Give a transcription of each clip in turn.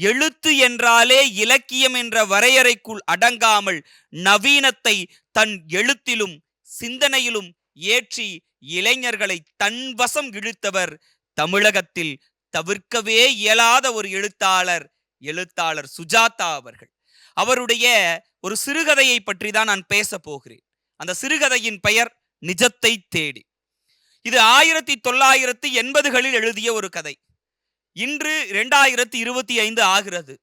எழுத்து என்றாலே இலக்கியம் என்ற வரையறைக்குள் அடங்காமல் நவீனத்தை தன் எழுத்திலும் சிந்தனையிலும் ஏற்றி இளைஞர்களை தன்வசம் இழுத்தவர் தமிழகத்தில் தவிர்க்கவே இயலாத ஒரு எழுத்தாளர் சுஜாதா அவர்கள். அவருடைய ஒரு சிறுகதையை பற்றி தான் நான் பேச போகிறேன். அந்த சிறுகதையின் பெயர் நிஜத்தை தேடி. இது 1980களில் எழுதிய ஒரு கதை. இன்று 2025 ஆகிறது.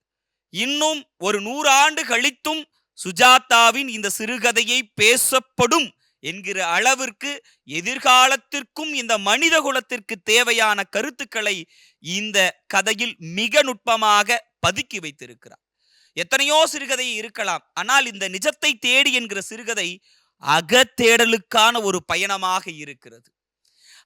இன்னும் ஒரு 100 ஆண்டு கழித்தும் சுஜாதாவின் இந்த சிறுகதையை பேசப்படும் என்கிற அளவிற்கு எதிர்காலத்திற்கும் இந்த மனித குலத்திற்கு தேவையான கருத்துக்களை இந்த கதையில் மிக நுட்பமாக பதுக்கி வைத்திருக்கிறார். எத்தனையோ சிறுகதை இருக்கலாம், ஆனால் இந்த நிஜத்தை தேடி என்கிற சிறுகதை அகத்தேடலுக்கான ஒரு பயணமாக இருக்கிறது.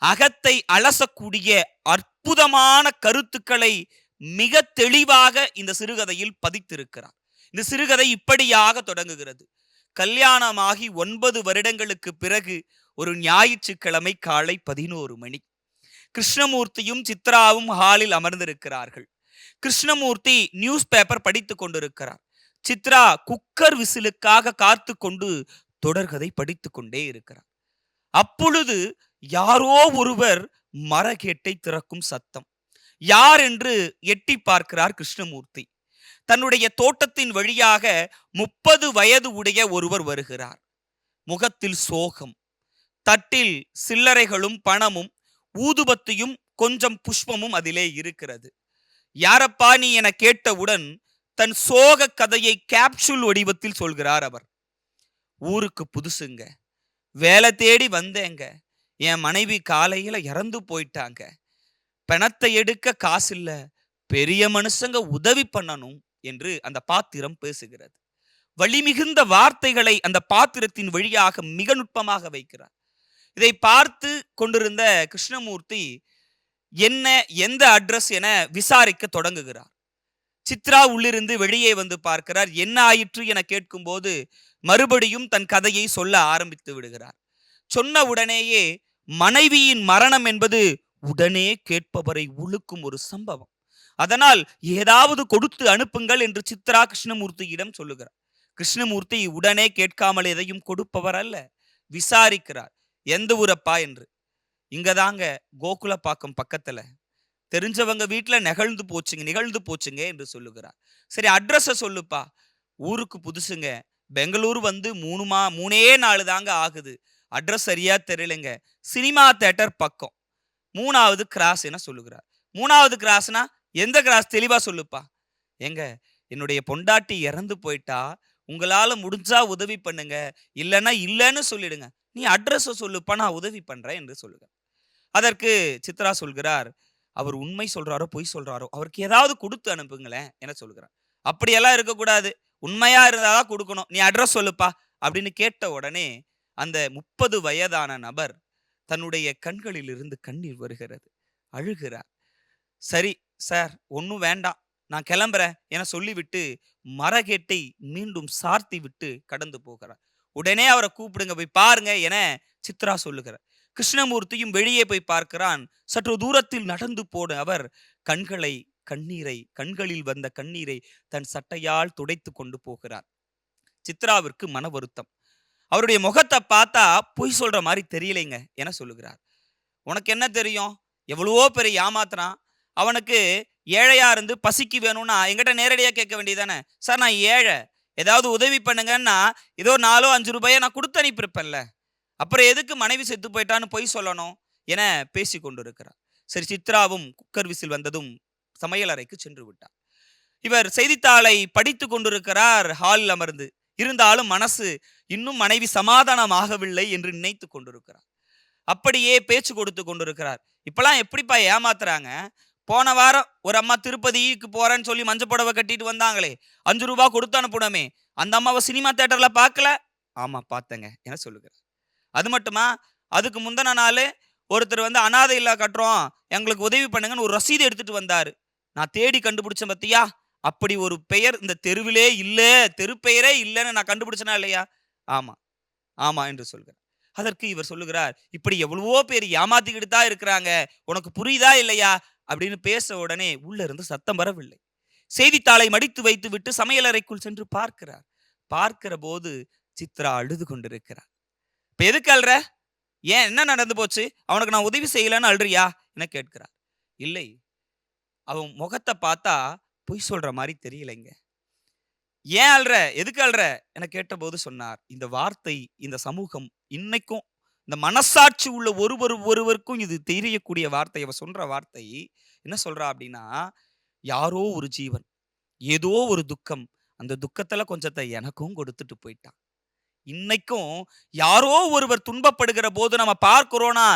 அகத்தை அலசக்கூடிய அற்புதமான கருத்துக்களை மிக தெளிவாக இந்த சிறுகதையில் பதித்திருக்கிறார். இந்த சிறுகதை இப்படியாக தொடங்குகிறது. கல்யாணமாகி 9 வருடங்களுக்கு பிறகு ஒரு ஞாயிற்றுக்கிழமை காலை 11 மணி. கிருஷ்ணமூர்த்தியும் சித்ராவும் ஹாலில் அமர்ந்திருக்கிறார்கள். கிருஷ்ணமூர்த்தி நியூஸ் பேப்பர் படித்துக் கொண்டிருக்கிறார். சித்ரா குக்கர் விசிலுக்காக காத்து கொண்டு தொடர்கதை படித்துக் கொண்டே இருக்கிறார். அப்பொழுது யாரோ ஒருவர் மரகேட்டை திறக்கும் சத்தம். யார் என்று எட்டி பார்க்கிறார் கிருஷ்ணமூர்த்தி. தன்னுடைய தோட்டத்தின் வழியாக 30 வயது உடைய ஒருவர் வருகிறார். முகத்தில் சோகம், தட்டில் சில்லறைகளும் பணமும் ஊதுபத்தியும் கொஞ்சம் புஷ்பமும் அதிலே இருக்கிறது. யாரப்பா நீ என கேட்டவுடன் தன் சோக கதையை கேப்சூல் வடிவத்தில் சொல்கிறார் அவர். ஊருக்கு புதுசுங்க, வேலை தேடி வந்தேங்க, என் மனைவி காலையில இறந்து போயிட்டாங்க, பணத்தை எடுக்க காசு இல்ல, பெரிய மனுஷங்க உதவி பண்ணணும் என்று அந்த பாத்திரம் பேசுகிறது. வலிமிகுந்த வார்த்தைகளை அந்த பாத்திரத்தின் வழியாக மிக நுட்பமாக வைக்கிறார். இதை பார்த்து கொண்டிருந்த கிருஷ்ணமூர்த்தி என்ன எந்த அட்ரஸ் என விசாரிக்க தொடங்குகிறார். சித்ரா உள்ளிருந்து வெளியே வந்து பார்க்கிறார். என்ன ஆயிற்று என கேட்கும் போது மறுபடியும் தன் கதையை சொல்ல ஆரம்பித்து விடுகிறார். சொன்ன உடனேயே மனைவியின் மரணம் என்பது உடனே கேட்பவரை உழுக்கும் ஒரு சம்பவம். அதனால் ஏதாவது கொடுத்து அனுப்புங்கள் என்று சித்ரா கிருஷ்ணமூர்த்தியிடம் சொல்லுகிறார். கிருஷ்ணமூர்த்தி உடனே கேட்காமல் எதையும் கொடுப்பவர் அல்ல, விசாரிக்கிறார். எந்த ஊரப்பா என்று. இங்கதாங்க கோகுலப்பாக்கம் பக்கத்துல, தெரிஞ்சவங்க வீட்டுல நிகழ்ந்து போச்சுங்க என்று சொல்லுகிறார். சரி, அட்ரஸ சொல்லுப்பா. ஊருக்கு புதுசுங்க, பெங்களூர் வந்து 3 நாள் தாங்க ஆகுது, அட்ரஸ் சரியா தெரியலைங்க, சினிமா தியேட்டர் பக்கம் 3வது கிராஸ் என சொல்லுகிறார். 3வது கிராஸ்னா எந்த கிராஸ் தெளிவா சொல்லுப்பா. எங்க என்னுடைய பொண்டாட்டி இறந்து போயிட்டா, உங்களால முடிஞ்சா உதவி பண்ணுங்க, இல்லைன்னா இல்லைன்னு சொல்லிடுங்க, நீ அட்ரஸ் சொல்லுப்பா, நான் உதவி பண்றேன் என்று சொல்லுங்க. அதற்கு சித்ரா சொல்கிறார், அவர் உண்மை சொல்றாரோ பொய் சொல்றாரோ, அவருக்கு ஏதாவது கொடுத்து அனுப்புங்களேன் என சொல்கிறார். அப்படியெல்லாம் இருக்கக்கூடாது, உண்மையா இருந்தாதான் கொடுக்கணும், நீ அட்ரஸ் சொல்லுப்பா அப்படின்னு கேட்ட உடனே அந்த 30 வயதான நபர் தன்னுடைய கண்களில் இருந்து கண்ணீர் வருகிறது, அழுகிறார். சரி சார், ஒன்னும் வேண்டாம், நான் கிளம்புறேன் என சொல்லிவிட்டு மரகேட்டை மீண்டும் சார்த்தி விட்டு கடந்து போகிறார். உடனே அவரை கூப்பிடுங்க, போய் பாருங்க என சித்ரா சொல்லுகிறார். கிருஷ்ணமூர்த்தியும் வெளியே போய் பார்க்கிறான். சற்று தூரத்தில் நடந்து போன அவர் கண்களில் வந்த கண்ணீரை தன் சட்டையால் துடைத்து கொண்டு போகிறார். சித்ராவிற்கு மன வருத்தம். அவருடைய முகத்தை பார்த்தா பொய் சொல்ற மாதிரி தெரியலைங்க என சொல்லுகிறார். உனக்கு என்ன தெரியும், எவ்வளவோ பெரிய ஏமாத்துறான், அவனுக்கு ஏழையா இருந்து பசிக்கு வேணும்னா என்கிட்ட நேரடியா கேட்க வேண்டியதானே. சார் நான் ஏழை, ஏதாவது உதவி பண்ணுங்கன்னா ஏதோ 4-5 ரூபாயை நான் கொடுத்து அனுப்பியிருப்பேன்ல, அப்புறம் எதுக்கு மனைவி செத்து போயிட்டான்னு பொய் சொல்லணும் என பேசி கொண்டிருக்கிறார். சரி, சித்ராவும் குக்கர் விசில் வந்ததும் சமையல் அறைக்கு சென்று விட்டார். இவர் செய்தித்தாளை படித்து கொண்டிருக்கிறார் ஹாலில் அமர்ந்து. இருந்தாலும் மனசு இன்னும் மனைவி சமாதானமாகவில்லை என்று நினைத்து கொண்டிருக்கிறார். அப்படியே பேச்சு கொடுத்து கொண்டிருக்கிறார். இப்பெல்லாம் எப்படிப்பா ஏமாத்துறாங்க, போன வாரம் ஒரு அம்மா திருப்பதிக்கு போறேன்னு சொல்லி மஞ்சள் புடவை கட்டிட்டு வந்தாங்களே, 5 ரூபாய் கொடுத்து அனுப்பணுமே, அந்த அம்மாவை சினிமா தியேட்டர்ல பார்க்கல. ஆமா பார்த்தங்க என சொல்லுகிறார். அது மட்டுமா, அதுக்கு முந்தின நாள் ஒருத்தர் வந்து அனாதை இல்லா கட்டுறோம், எங்களுக்கு உதவி பண்ணுங்கன்னு ஒரு ரசீது எடுத்துட்டு வந்தாரு, நான் தேடி கண்டுபிடிச்சேன் பத்தியா, அப்படி ஒரு பெயர் இந்த தெருவிலே இல்ல, தெரு பெயரே இல்லைன்னு நான் கண்டுபிடிச்சனா இல்லையா. ஆமா ஆமா என்று சொல்கிறார். அதற்கு இவர் சொல்லுகிறார், இப்படி எவ்வளவோ பேர் ஏமாத்திக்கிட்டு தான் இருக்கிறாங்க, உனக்கு புரியுதா இல்லையா அப்படின்னு பேச உடனே உள்ள இருந்து சத்தம் வரவில்லை. செய்தித்தாளை மடித்து வைத்துவிட்டு சமையலறைக்குள் சென்று பார்க்கிறார். பார்க்கிற போது சித்ரா அழுது கொண்டிருக்கிறார். இப்ப எதுக்கு அழுற? ஏன், என்ன நடந்து போச்சு? அவனுக்கு நான் உதவி செய்யலன்னு அழுறியா என கேட்கிறார். இல்லை, அவன் முகத்தை பார்த்தா பொய் சொல்ற மாதிரி தெரியலைங்க. ஏன் அழுற, எதுக்கு அழுற என கேட்டபோது சொன்னார், இந்த வார்த்தை இந்த சமூகம் இன்னைக்கும் இந்த மனசாட்சி உள்ள ஒருவருக்கும் இது தெரியக்கூடிய வார்த்தை. அவ சொல்ற வார்த்தை என்ன சொல்றா அப்படின்னா, யாரோ ஒரு ஜீவன் ஏதோ ஒரு துக்கம், அந்த துக்கத்துல கொஞ்சத்தை எனக்கும் கொடுத்துட்டு போயிட்டான். இன்னைக்கும் யாரோ ஒருவர் துன்பப்படுகிற போது நம்ம பார்க்கிறோம்னா,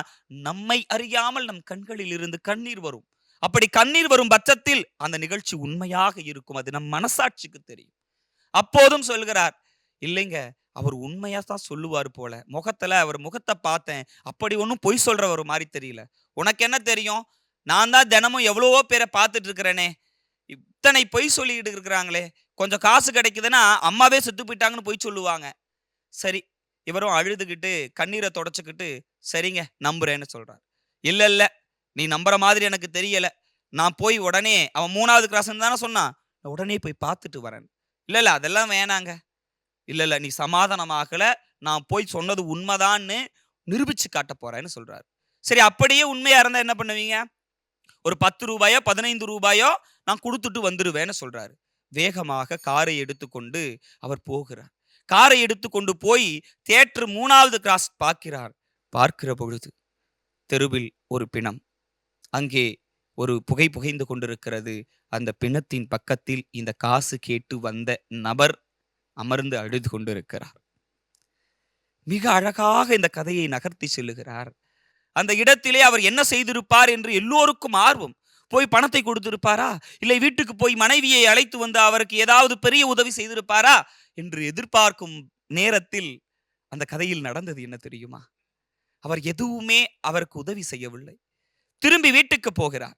நம்மை அறியாமல் நம் கண்களில் இருந்து கண்ணீர் வரும். அப்படி கண்ணீர் வரும் பட்சத்தில் அந்த நிகழ்ச்சி உண்மையாக இருக்கும். அது நம் மனசாட்சிக்கு தெரியும். அப்போதும் சொல்கிறார், இல்லைங்க, அவர் உண்மையா தான் சொல்லுவார் போல. முகத்துல அவர் முகத்தை பார்த்தேன், அப்படி ஒன்றும் பொய் சொல்றவர் மாதிரி தெரியல. உனக்கு என்ன தெரியும்? நான் தான் தினமும் எவ்வளவோ பேரை பார்த்துட்டு இருக்கிறேனே, இத்தனை பொய் சொல்லிக்கிட்டு இருக்கிறாங்களே. கொஞ்சம் காசு கிடைக்குதுன்னா அம்மாவே செத்து போயிட்டாங்கன்னு பொய் சொல்லுவாங்க. சரி, இவரும் அழுதுகிட்டு கண்ணீரை தொடச்சுக்கிட்டு, சரிங்க நம்புறேன்னு சொல்றார். இல்ல இல்ல, நீ நம்புற மாதிரி எனக்கு தெரியல. நான் போய் உடனே, அவன் 3வது கிளாஸ்ன்னு தானே சொன்னான், உடனே போய் பார்த்துட்டு வரேன். இல்ல இல்ல, அதெல்லாம் வேணாங்க. இல்ல இல்ல, நீ சமாதானமாகல, நான் போய் சொன்னது உண்மைதான்னு நிரூபிச்சு காட்ட போறேன்னு சொல்றாரு. சரி, அப்படியே உண்மையா இருந்தா என்ன பண்ணுவீங்க? ஒரு 10 ரூபாயோ 15 ரூபாயோ நான் கொடுத்துட்டு வந்துருவேன்னு சொல்றாரு. வேகமாக காரை எடுத்துக்கொண்டு அவர் போகிறார். காரை எடுத்துக்கொண்டு போய் தியேட்டர் 3வது கிராஸ் பார்க்கிறார். பார்க்கிற பொழுது தெருவில் ஒரு பிணம், அங்கே ஒரு புகை புகைந்து கொண்டிருக்கிறது. அந்த பிணத்தின் பக்கத்தில் இந்த காசு கேட்டு வந்த நபர் அமர்ந்து அழுது கொண்டிருக்கிறார். மிக அழகாக இந்த கதையை நகர்த்தி செல்லுகிறார். அந்த இடத்திலே அவர் என்ன செய்திருப்பார் என்று எல்லோருக்கும் ஆர்வம். போய் பணத்தை கொடுத்திருப்பாரா, இல்லை வீட்டுக்கு போய் மனைவியை அழைத்து வந்து அவருக்கு ஏதாவது பெரிய உதவி செய்திருப்பாரா என்று எதிர்பார்க்கும் நேரத்தில் அந்த கதையில் நடந்தது என்ன தெரியுமா? அவர் எதுவுமே அவருக்கு உதவி செய்யவில்லை. திரும்பி வீட்டுக்கு போகிறார்.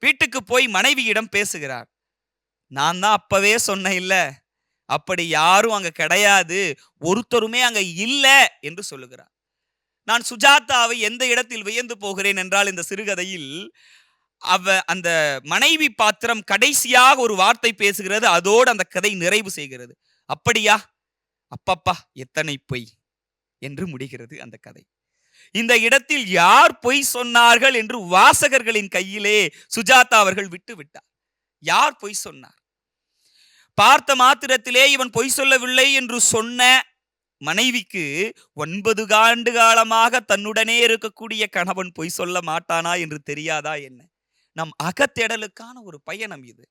வீட்டுக்கு போய் மனைவியிடம் பேசுகிறார். நான் தான் அப்பவே சொன்னேன் இல்ல, அப்படி யாரும் அங்க கிடையாது, ஒருத்தருமே அங்க இல்ல என்று சொல்லுகிறார். நான் சுஜாதாவை எந்த இடத்தில் வியந்து போகிறேன் என்றால், இந்த சிறுகதையில் அந்த மனைவி பாத்திரம் கடைசியாக ஒரு வார்த்தை பேசுகிறது. அதோடு அந்த கதை நிறைவு செய்கிறது. அப்படியா, அப்பப்பா எத்தனை பொய் என்று முடிகிறது அந்த கதை. இந்த இடத்தில் யார் பொய் சொன்னார்கள் என்று வாசகர்களின் கையிலே சுஜாதா அவர்கள் விட்டு விட்டார். யார் பொய் சொன்னார்? பார்த்த மாத்திரத்திலே இவன் பொய் சொல்லவில்லை என்று சொன்ன மனைவிக்கு 9 ஆண்டு காலமாக தன்னுடனே இருக்கக்கூடிய கணவன் பொய் சொல்ல மாட்டானா என்று தெரியாதா என்ன? நம் அகத்தேடலுக்கான ஒரு பயணம் இது.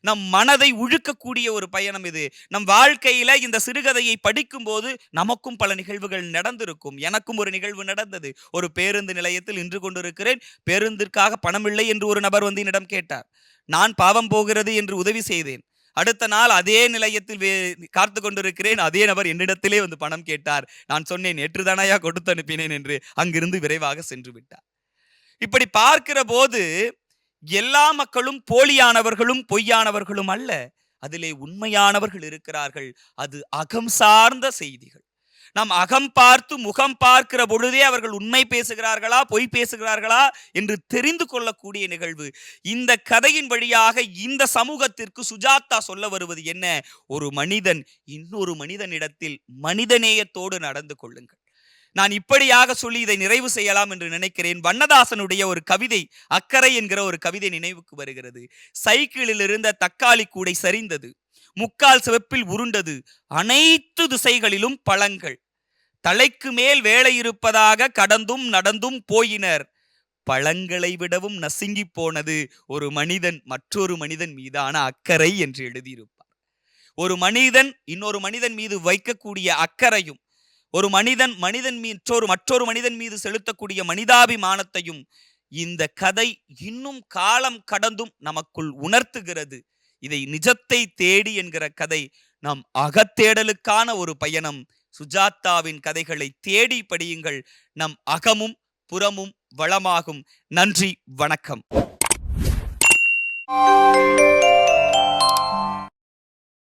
நம் மனதை உழுக்கக்கூடிய ஒரு பயணம் இது. நம் வாழ்க்கையில இந்த சிறுகதையை படிக்கும் போது நமக்கும் பல நிகழ்வுகள் நடந்திருக்கும். எனக்கும் ஒரு நிகழ்வு நடந்தது. ஒரு பேருந்து நிலையத்தில் நின்று கொண்டிருக்கிறேன். பேருந்திற்காக பணம் இல்லை என்று ஒரு நபர் வந்து என்னிடம் கேட்டார். நான் பாவம் போகிறது என்று உதவி செய்தேன். அடுத்த நாள் அதே நிலையத்தில் காத்து கொண்டிருக்கிறேன். அதே நபர் என்னிடத்திலே வந்து பணம் கேட்டார். நான் சொன்னேன், நேற்றுதானாயா கொடுத்து அனுப்பினேன் என்று. அங்கிருந்து விரைவாக சென்று விட்டார். இப்படி பார்க்கிற போது எல்லா மக்களும் போலியானவர்களும் பொய்யானவர்களும் அல்ல, அதிலே உண்மையானவர்கள் இருக்கிறார்கள். அது அகம் சார்ந்த செய்திகள். நாம் அகம் பார்த்து முகம் பார்க்கிற பொழுதே அவர்கள் உண்மை பேசுகிறார்களா பொய் பேசுகிறார்களா என்று தெரிந்து கொள்ளக்கூடிய நிகழ்வு. இந்த கதையின் வழியாக இந்த சமூகத்திற்கு சுஜாதா சொல்ல வருவது என்ன? ஒரு மனிதன் இன்னொரு மனிதனிடத்தில் மனிதநேயத்தோடு நடந்து கொள்ளுங்கள். நான் இப்படியாக சொல்லி இதை நிறைவு செய்யலாம் என்று நினைக்கிறேன். வண்ணதாசனுடைய ஒரு கவிதை, அக்கறை என்கிற ஒரு கவிதை நினைவுக்கு வருகிறது. சைக்கிளில் இருந்த தக்காளி கூடை சரிந்தது, முக்கால் சிவப்பில் உருண்டது, அனைத்து திசைகளிலும் பழங்கள், தலைக்கு மேல் வேலை இருப்பதாக கடந்தும் நடந்தும் போயினர், பழங்களை விடவும் நசுங்கி போனது ஒரு மனிதன் மற்றொரு மனிதன் மீதான அக்கறை என்று எழுதியிருப்பார். ஒரு மனிதன் இன்னொரு மனிதன் மீது வைக்கக்கூடிய அக்கறையும், ஒரு மனிதன் மற்றொரு மனிதன் மீது செலுத்தக்கூடிய மனிதாபிமானத்தையும் இந்த கதை இன்னும் காலம் கடந்தும் நமக்குள் உணர்த்துகிறது. இதை நிஜத்தை தேடி என்கிற கதை நம் அகத்தேடலுக்கான ஒரு பயணம். சுஜாதாவின் கதைகளை தேடி படியுங்கள். நம் அகமும் புறமும் வளமாகும். நன்றி, வணக்கம்.